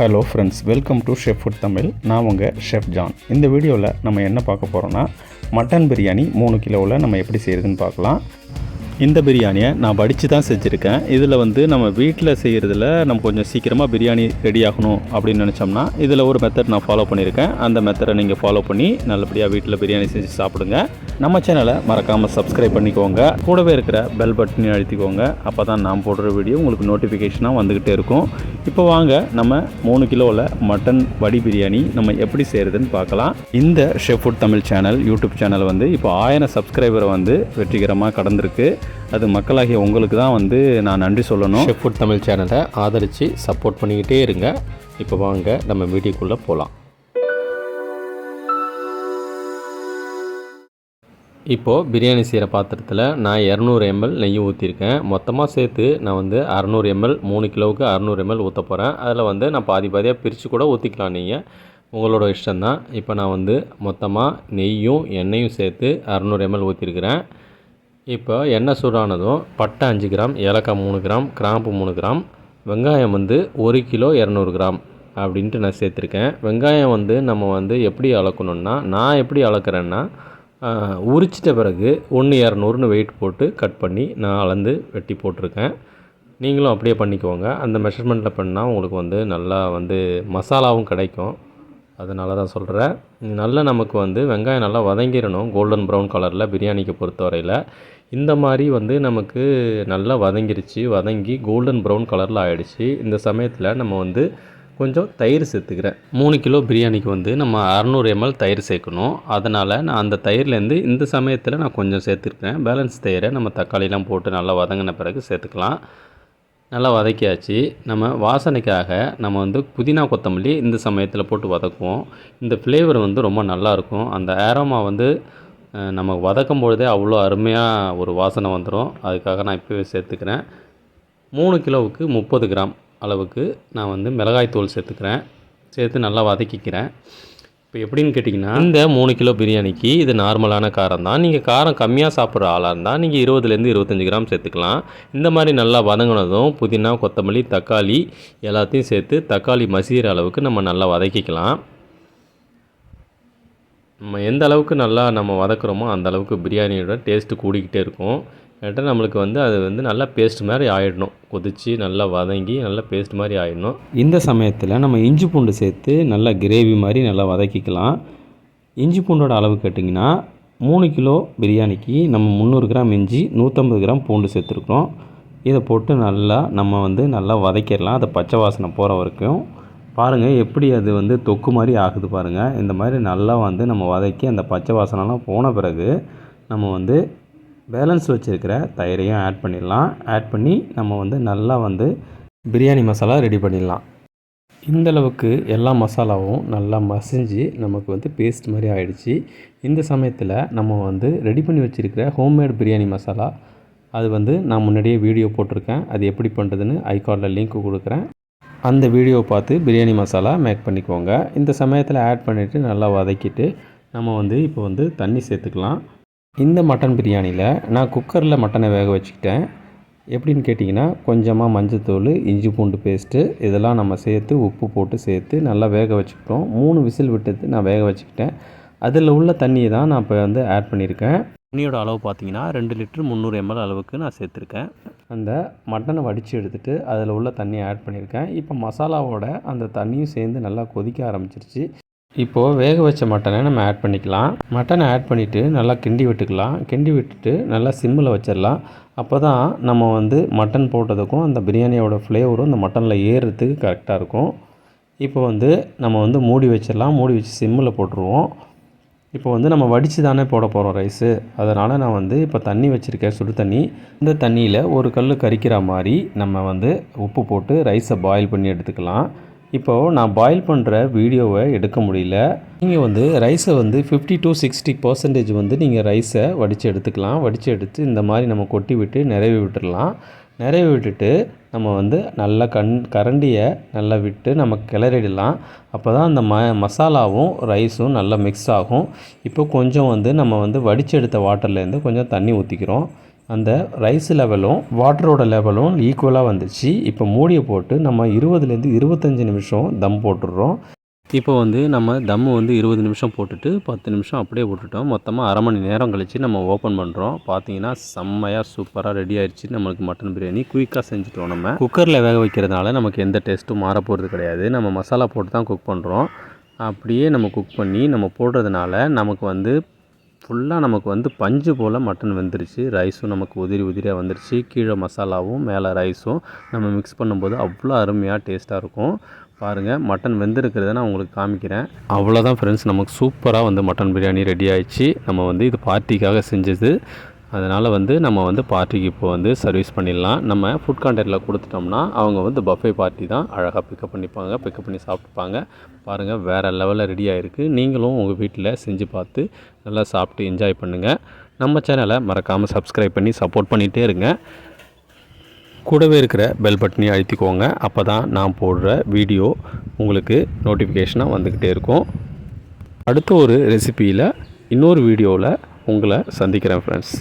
Hello friends, welcome to chef food Tamil. நான் உங்கள் chef John. இந்த வீடியோவில் நம்ம என்ன பார்க்க போகிறோன்னா, மட்டன் பிரியாணி 3 கிலோவில் நம்ம எப்படி செய்கிறதுன்னு பார்க்கலாம். இந்த பிரியாணியை நான் வடித்து தான் செஞ்சுருக்கேன். இதில் நம்ம வீட்டில் செய்கிறதுல நம்ம கொஞ்சம் சீக்கிரமாக பிரியாணி ரெடி ஆகணும் அப்படின்னு நினச்சோம்னா இதில் ஒரு மெத்தட் நான் ஃபாலோ பண்ணியிருக்கேன். அந்த மெத்தடை நீங்கள் ஃபாலோ பண்ணி நல்லபடியாக வீட்டில் பிரியாணி செஞ்சு சாப்பிடுங்க. நம்ம சேனலை மறக்காமல் சப்ஸ்கிரைப் பண்ணிக்கோங்க. கூடவே இருக்கிற பெல் பட்டனையும் அழுத்திக்கோங்க. அப்போ தான் நான் போடுற வீடியோ உங்களுக்கு நோட்டிஃபிகேஷனாக வந்துக்கிட்டே இருக்கும். இப்போ வாங்க நம்ம 3 கிலோவில் மட்டன் வடி பிரியாணி நம்ம எப்படி செய்கிறதுன்னு பார்க்கலாம். இந்த chef food Tamil channel YouTube channel இப்போ 1000 சப்ஸ்கிரைபரை வெற்றிகரமாக கடந்திருக்கு. அது மக்களாகிய உங்களுக்கு தான் நான் நன்றி சொல்லணும். ஷெஃப் ஃபுட் தமிழ் சேனலை ஆதரித்து சப்போர்ட் பண்ணிக்கிட்டே இருங்க. இப்போ வாங்க நம்ம வீடியோக்குள்ளே போகலாம். இப்போது பிரியாணி செய்கிற பாத்திரத்தில் நான் 200 ml நெய் ஊற்றிருக்கேன். மொத்தமாக சேர்த்து நான் 600 ml 3 கிலோவுக்கு 600 ml ஊற்ற போகிறேன். அதில் நான் பாதியாக பிரித்து கூட ஊற்றிக்கலாம், நீங்கள் உங்களோட இஷ்டம்தான். இப்போ நான் மொத்தமாக நெய்யும் எண்ணெயும் சேர்த்து 600 ml ஊற்றிருக்கிறேன். இப்போ எண்ணெய் சூடானதும் பட்டை 5 கிராம், ஏலக்காய் 3 கிராம், கிராம்பு 3 கிராம், வெங்காயம் 1 கிலோ 200 கிராம் அப்படின்ட்டு நான் சேர்த்துருக்கேன். வெங்காயம் நம்ம எப்படி அளக்கணுன்னா, நான் எப்படி அளக்கிறேன்னா, உரிச்சிட்ட பிறகு 1/200ன்னு வெயிட் போட்டு கட் பண்ணி நான் அளந்து வெட்டி போட்டிருக்கேன். நீங்களும் அப்படியே பண்ணிக்கோங்க. அந்த மெஷர்மெண்ட்டில் பண்ணால் உங்களுக்கு நல்லா மசாலாவும் கிடைக்கும். அதனால தான் சொல்கிறேன். நல்லா நமக்கு வெங்காயம் நல்லா வதங்கிடணும், கோல்டன் ப்ரௌன் கலரில். பிரியாணிக்கு பொறுத்தவரையில் இந்த மாதிரி நமக்கு நல்லா வதங்கி கோல்டன் ப்ரௌன் கலரில் ஆகிடுச்சு. இந்த சமயத்தில் நம்ம கொஞ்சம் தயிர் சேர்த்துக்கிறேன். 3 கிலோ பிரியாணிக்கு நம்ம 600 ml தயிர் சேர்க்கணும். அதனால் நான் அந்த தயிர்லேருந்து இந்த சமயத்தில் நான் கொஞ்சம் சேர்த்துருக்கேன். பேலன்ஸ் தயிரை நம்ம தக்காளிலாம் போட்டு நல்லா வதங்கின பிறகு சேர்த்துக்கலாம். நல்லா வதக்கியாச்சு. நம்ம வாசனைக்காக நம்ம புதினா கொத்தமல்லி இந்த சமயத்தில் போட்டு வதக்குவோம். இந்த ஃப்ளேவர் ரொம்ப நல்லாயிருக்கும். அந்த ஆரோமா நம்ம வதக்கும் பொழுதே அவ்வளோ அருமையாக ஒரு வாசனை வந்துடும். அதுக்காக நான் இப்போவே சேர்த்துக்கிறேன். 3 கிலோவுக்கு 30 கிராம் அளவுக்கு நான் மிளகாய் தூள் சேர்த்துக்கிறேன். சேர்த்து நல்லா வதக்கிக்கிறேன். இப்போ எப்படின்னு கேட்டிங்கன்னா, இந்த 3 கிலோ பிரியாணிக்கு இது நார்மலான காரம் தான். நீங்கள் காரம் கம்மியாக சாப்பிட்ற ஆளாக இருந்தால் நீங்கள் 20லேருந்து 25 கிராம் சேர்த்துக்கலாம். இந்த மாதிரி நல்லா வதங்கினதும் புதினா, கொத்தமல்லி, தக்காளி எல்லாத்தையும் சேர்த்து தக்காளி மசிகிற அளவுக்கு நம்ம நல்லா வதக்கிக்கலாம். நம்ம எந்த அளவுக்கு நல்லா நம்ம வதக்குறோமோ அந்த அளவுக்கு பிரியாணியோட டேஸ்ட்டு கூடிக்கிட்டே இருக்கும். கேட்டால் நம்மளுக்கு அது நல்லா பேஸ்ட் மாதிரி ஆகிடணும். கொதித்து நல்லா வதங்கி நல்லா பேஸ்ட் மாதிரி ஆகிடணும். இந்த சமயத்தில் நம்ம இஞ்சி பூண்டு சேர்த்து நல்லா கிரேவி மாதிரி நல்லா வதக்கிக்கலாம். இஞ்சி பூண்டோட அளவு கேட்டிங்கன்னா, 3 கிலோ பிரியாணிக்கு நம்ம 300 கிராம் இஞ்சி, 150 கிராம் பூண்டு சேர்த்துருக்கோம். இதை போட்டு நல்லா நம்ம நல்லா வதக்கிடலாம். அதை பச்சை வாசனை போகிற வரைக்கும். பாருங்கள் எப்படி அது தொக்கு மாதிரி ஆகுது பாருங்கள். இந்த மாதிரி நல்லா நம்ம வதக்கி அந்த பச்சை வாசனைலாம் போன பிறகு நம்ம பேலன்ஸ் வச்சுருக்கிற தயிரையும் ஆட் பண்ணிடலாம். ஆட் பண்ணி நம்ம நல்லா பிரியாணி மசாலா ரெடி பண்ணிடலாம். இந்தளவுக்கு எல்லா மசாலாவும் நல்லா மசிஞ்சு நமக்கு பேஸ்ட் மாதிரி ஆகிடுச்சு. இந்த சமயத்தில் நம்ம ரெடி பண்ணி வச்சுருக்கிற ஹோம்மேட் பிரியாணி மசாலா, அது நான் முன்னாடியே வீடியோ போட்டிருக்கேன். அது எப்படி பண்ணுறதுன்னு ஐகார்டில் லிங்க் கொடுக்குறேன். அந்த வீடியோவை பார்த்து பிரியாணி மசாலா மேக் பண்ணிக்கோங்க. இந்த சமயத்தில் ஆட் பண்ணிவிட்டு நல்லா வதக்கிட்டு நம்ம இப்போ தண்ணி சேர்த்துக்கலாம். இந்த மட்டன் பிரியாணியில் நான் குக்கரில் மட்டனை வேக வச்சுக்கிட்டேன். எப்படின்னு கேட்டிங்கன்னா, கொஞ்சமாக மஞ்சத்தூள், இஞ்சி பூண்டு பேஸ்ட்டு இதெல்லாம் நம்ம சேர்த்து உப்பு போட்டு சேர்த்து நல்லா வேக வச்சுக்கிட்டோம். 3 விசில் விட்டு நான் வேக வச்சுக்கிட்டேன். அதில் உள்ள தண்ணியை தான் நான் இப்போ ஆட் பண்ணியிருக்கேன். தண்ணியோட அளவு பார்த்திங்கன்னா 2 லிட்டர் 300 ml அளவுக்கு நான் சேர்த்துருக்கேன். அந்த மட்டனை வடித்து எடுத்துகிட்டு அதில் உள்ள தண்ணியை ஆட் பண்ணியிருக்கேன். இப்போ மசாலாவோட அந்த தண்ணியும் சேர்ந்து நல்லா கொதிக்க ஆரம்பிச்சிருச்சு. இப்போது வேக வச்ச மட்டனை நம்ம ஆட் பண்ணிக்கலாம். மட்டனை ஆட் பண்ணிவிட்டு நல்லா கிண்டி விட்டுக்கலாம். கிண்டி விட்டுட்டு நல்லா சிம்மில் வச்சிடலாம். அப்போ தான் நம்ம மட்டன் போட்டதுக்கும் அந்த பிரியாணியோட ஃப்ளேவரும் இந்த மட்டனில் ஏறுறதுக்கு கரெக்டாக இருக்கும். இப்போ நம்ம மூடி வச்சிடலாம். மூடி வச்சு சிம்மில் போட்டுருவோம். இப்போ நம்ம வடித்து தானே போட போகிறோம் ரைஸு. அதனால் நான் இப்போ தண்ணி வச்சுருக்கேன், சுடு தண்ணி. இந்த தண்ணியில் ஒரு கல் கரிக்கிற மாதிரி நம்ம உப்பு போட்டு ரைஸை பாயில் பண்ணி எடுத்துக்கலாம். இப்போது நான் பாயில் பண்ணுற வீடியோவை எடுக்க முடியல. நீங்கள் ரைஸை 50 to 60% நீங்கள் ரைஸை வடித்து எடுத்துக்கலாம். வடித்து எடுத்து இந்த மாதிரி நம்ம கொட்டி விட்டு நிறவி விட்டுடலாம். நிறவி விட்டுட்டு நம்ம நல்லா கரண்டியை நல்லா விட்டு நம்ம கிளறிடலாம். அப்போ தான் அந்த மசாலாவும் ரைஸும் நல்லா மிக்ஸ் ஆகும். இப்போ கொஞ்சம் நம்ம வடித்து எடுத்த வாட்டர்லேருந்து கொஞ்சம் தண்ணி ஊற்றிக்கிறோம். அந்த ரைஸ் லெவலும் வாட்டரோட லெவலும் ஈக்குவலாக வந்துச்சு. இப்போ மூடியை போட்டு நம்ம 20லேருந்து 25 நிமிஷம் தம் போட்டுடுறோம். இப்போ வந்து நம்ம தம்மு வந்து 20 நிமிஷம் போட்டுட்டு 10 நிமிஷம் அப்படியே விட்டுட்டோம். மொத்தமாக அரை மணி நேரம் கழித்து நம்ம ஓப்பன் பண்ணுறோம். பார்த்தீங்கன்னா செம்மையாக சூப்பராக ரெடி ஆயிடுச்சு நம்மளுக்கு மட்டன் பிரியாணி. குயிக்காக செஞ்சுட்டோம். நம்ம குக்கரில் வேக வைக்கிறதுனால நமக்கு எந்த டேஸ்ட்டும் மாற போகிறது கிடையாது. நம்ம மசாலா போட்டு தான் குக் பண்ணுறோம். அப்படியே நம்ம குக் பண்ணி நம்ம போடுறதுனால நமக்கு வந்து ஃபுல்லாக நமக்கு வந்து பஞ்சு போல் மட்டன் வெந்துருச்சு. ரைஸும் நமக்கு உதிரியாக வந்துருச்சு. கீழே மசாலாவும் மேலே ரைஸும் நம்ம மிக்ஸ் பண்ணும்போது அவ்வளோ அருமையாக டேஸ்ட்டாக இருக்கும். பாருங்கள், மட்டன் வெந்திருக்கிறத நான் உங்களுக்கு காமிக்கிறேன். அவ்வளோதான் ஃப்ரெண்ட்ஸ், நமக்கு சூப்பராக வந்து மட்டன் பிரியாணி ரெடி ஆயிடுச்சு. நம்ம வந்து இது பார்ட்டிக்காக செஞ்சது. அதனால் வந்து நம்ம வந்து பார்ட்டிக்கு இப்போ வந்து சர்வீஸ் பண்ணிடலாம். நம்ம ஃபுட் கான்டெக்ட்டில் கொடுத்துட்டோம்னா அவங்க வந்து பஃபே பார்ட்டி தான் அழகாக பிக்கப் பண்ணி சாப்பிட்டுப்பாங்க. பாருங்கள், வேறு லெவலில் ரெடி ஆகிருக்கு. நீங்களும் உங்கள் வீட்டில் செஞ்சு பார்த்து நல்லா சாப்பிட்டு என்ஜாய் பண்ணுங்கள். நம்ம சேனலை மறக்காமல் சப்ஸ்கிரைப் பண்ணி சப்போர்ட் பண்ணிகிட்டே இருங்க. கூடவே இருக்கிற பெல் பட்டனையும் அழுத்திக்கோங்க. அப்போ தான் நான் போடுற வீடியோ உங்களுக்கு நோட்டிஃபிகேஷனாக வந்துக்கிட்டே இருக்கும். அடுத்த ஒரு ரெசிப்பியில் இன்னொரு வீடியோவில் உங்களை சந்திக்கிறேன் ஃப்ரெண்ட்ஸ்.